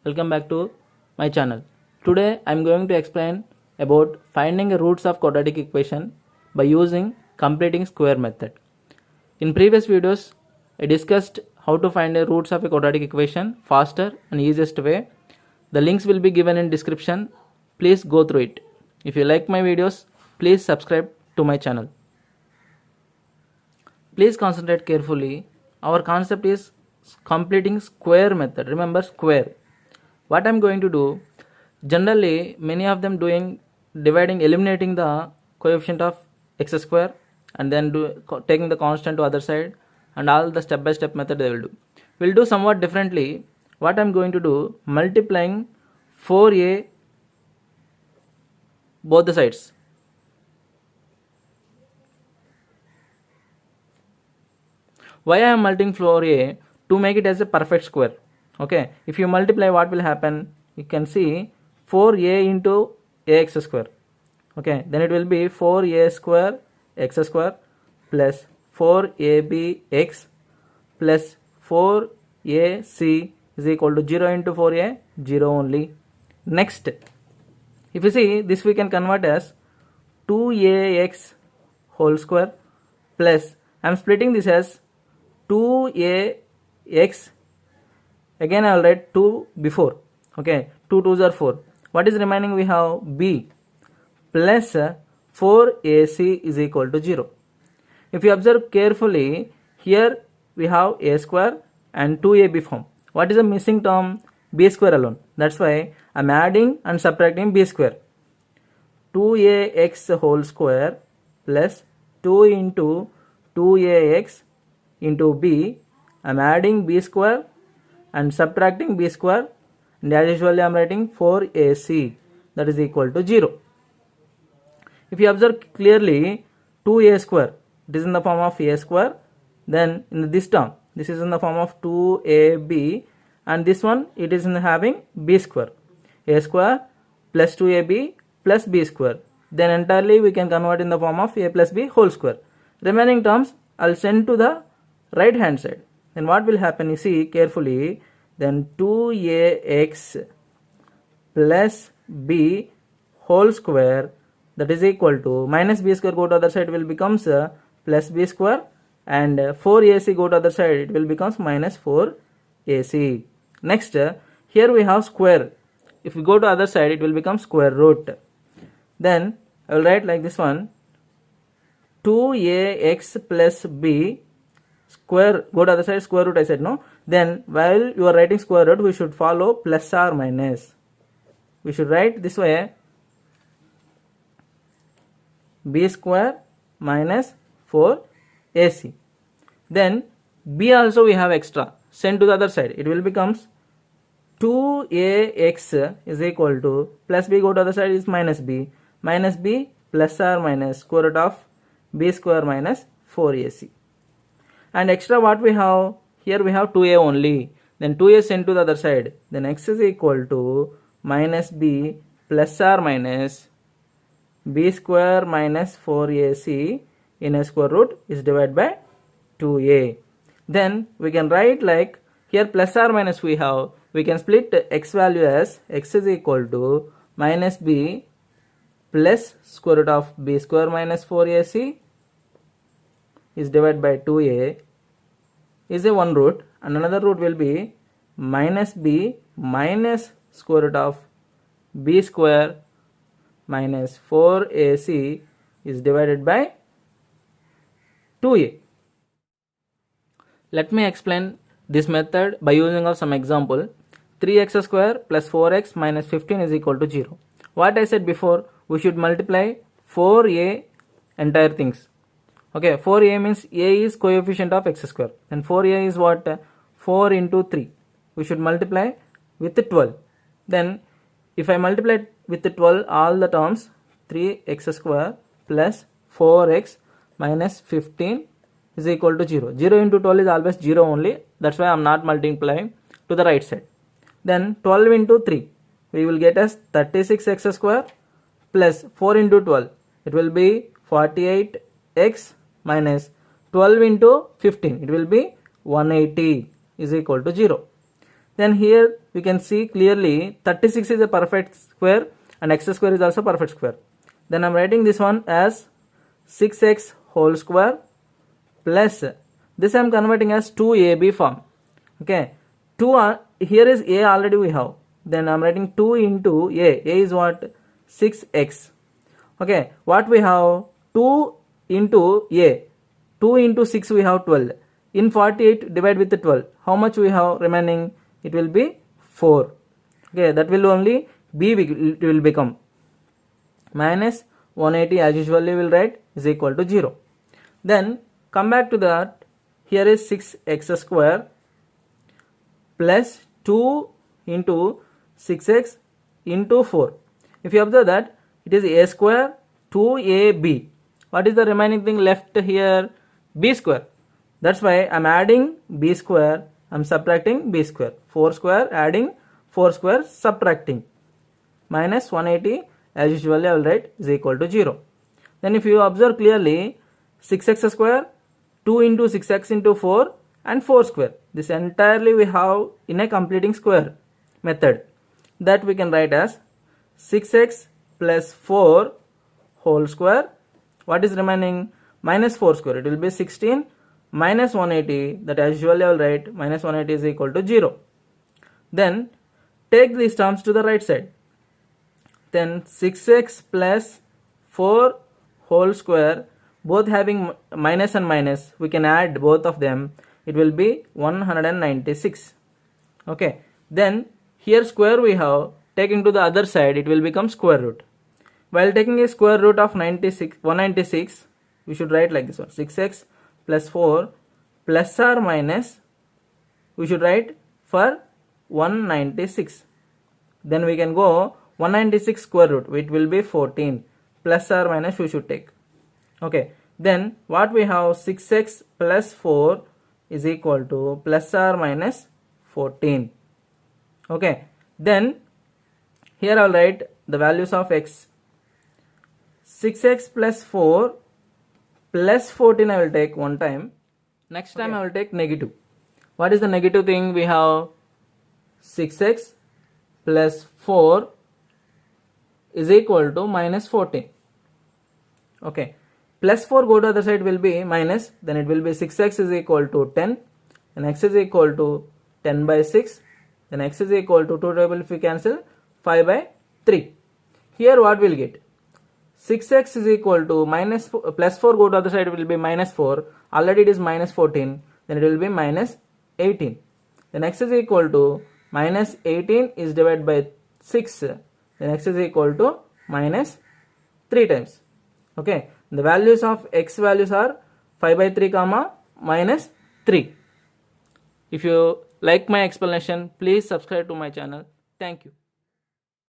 welcome back to my channel. Today I am going to explain about finding the roots of quadratic equation by using completing square method. In previous videos I discussed how to find the roots of a quadratic equation faster and easiest way. The links will be given in description. Please go through it. If you like my videos, please subscribe to my channel. Please concentrate carefully. Our concept is completing square method. Remember square. What I'm going to do, generally many of them doing eliminating the coefficient of x square and then taking the constant to other side, and all the step by step method they will do. We'll do somewhat differently. What I'm going to do, multiplying 4a both the sides. Why I am multiplying 4a? To make it as a perfect square. Okay, if you multiply, what will happen? You can see 4a into ax square. Okay, then it will be 4a square x square plus 4abx plus 4ac is equal to 0 into 4a, 0 only. Next, if you see this, we can convert as 2ax whole square plus, I am splitting this as 2ax, again I will write 2 before. Okay, 2 2s are 4. What is remaining? We have b plus 4ac is equal to 0. If you observe carefully, here we have a square and 2ab form. What is the missing term? B square alone. That's why I am adding and subtracting b square. 2ax whole square plus 2 into 2ax into b. I am adding b square and subtracting b square, and as usually I am writing 4ac, that is equal to 0. If you observe clearly, 2a square, it is in the form of a square, then in this term this is in the form of 2ab, and this one it is in having b square, a square plus 2ab plus b square. Then entirely we can convert in the form of a plus b whole square. Remaining terms I'll send to the right hand side. Then what will happen? You see carefully. Then 2ax plus b whole square, that is equal to minus b square, go to other side, will becomes plus b square, and 4ac go to other side, it will becomes minus 4ac. Next, here we have square. If we go to other side, it will become square root. Then I will write like this one, 2ax plus b square, go to other side, square root I said, no. Then while you are writing square root, we should follow plus or minus. We should write this way, b square minus 4ac. Then b also we have extra, send to the other side, it will becomes 2ax is equal to plus b, go to other side, is minus b plus or minus square root of b square minus 4ac. And extra what we have? Here we have 2a only. Then 2a sent to the other side. Then x is equal to minus b plus or minus b square minus 4ac in a square root is divided by 2a. Then we can write like, here plus or minus we have, we can split x value as x is equal to minus b plus square root of b square minus 4ac is divided by 2a is a one root, and another root will be minus b minus square root of b square minus 4ac is divided by 2a. Let me explain this method by using of some example. 3x square plus 4x minus 15 is equal to 0. What I said before, we should multiply 4a entire things. Okay, 4a means a is coefficient of x square, and 4a is what? 4 into 3. We should multiply with 12. Then if I multiply with 12 all the terms, 3x square plus 4x minus 15 is equal to 0. 0 into 12 is always 0 only. That's why I am not multiplying to the right side. Then 12 into 3, we will get as 36x square plus 4 into 12. It will be 48x minus 12 into 15. It will be 180 is equal to 0. Then here we can see clearly 36 is a perfect square and x square is also perfect square. Then I'm writing this one as 6x whole square plus this I'm converting as 2ab form. Okay, 2 here is a already we have. Then I'm writing 2 into a is what? 6x. Okay, what we have? 2 into a, 2 into 6 we have 12. In 48 divide with the 12, how much we have remaining? It will be 4. Okay, that will only b it will become minus 180 as usually we will write is equal to 0. Then come back to that. Here is 6x square plus 2 into 6x into 4. If you observe that it is a square 2ab. What is the remaining thing left here? B square. That's why I'm adding b square, I'm subtracting b square. 4 square adding 4 square subtracting minus 180 as usually I will write is equal to 0. Then if you observe clearly 6x square, 2 into 6x into 4 and 4 square. This entirely we have in a completing square method. That we can write as 6x plus 4 whole square. What is remaining? Minus 4 square. It will be 16 minus 180. That as usually I will write minus 180 is equal to 0. Then take these terms to the right side. Then 6x plus 4 whole square, both having minus and minus, we can add both of them. It will be 196. Okay, then here square we have, taking to the other side it will become square root. While taking a square root of 196, we should write like this one: 6x plus 4 plus or minus, we should write for 196. Then we can go 196 square root, it will be 14, plus or minus we should take. Okay, then what we have? 6x plus 4 is equal to plus or minus 14. Okay, then here I will write the values of x. 6x plus 4 plus 14 I will take one time. Next time I will take negative. What is the negative thing? We have 6x plus 4 is equal to minus 14. Okay, plus 4 go to other side will be minus, then it will be 6x is equal to 10 and x is equal to 10 by 6, then x is equal to 2 table if we cancel 5 by 3. Here what will get? 6x is equal to minus plus 4 go to other side will be minus 4, already it is minus 14, then it will be minus 18. Then x is equal to minus 18 is divided by 6, then x is equal to minus 3 times. Okay, the values of x values are 5 by 3 comma minus 3. If you like my explanation, please subscribe to my channel. Thank you.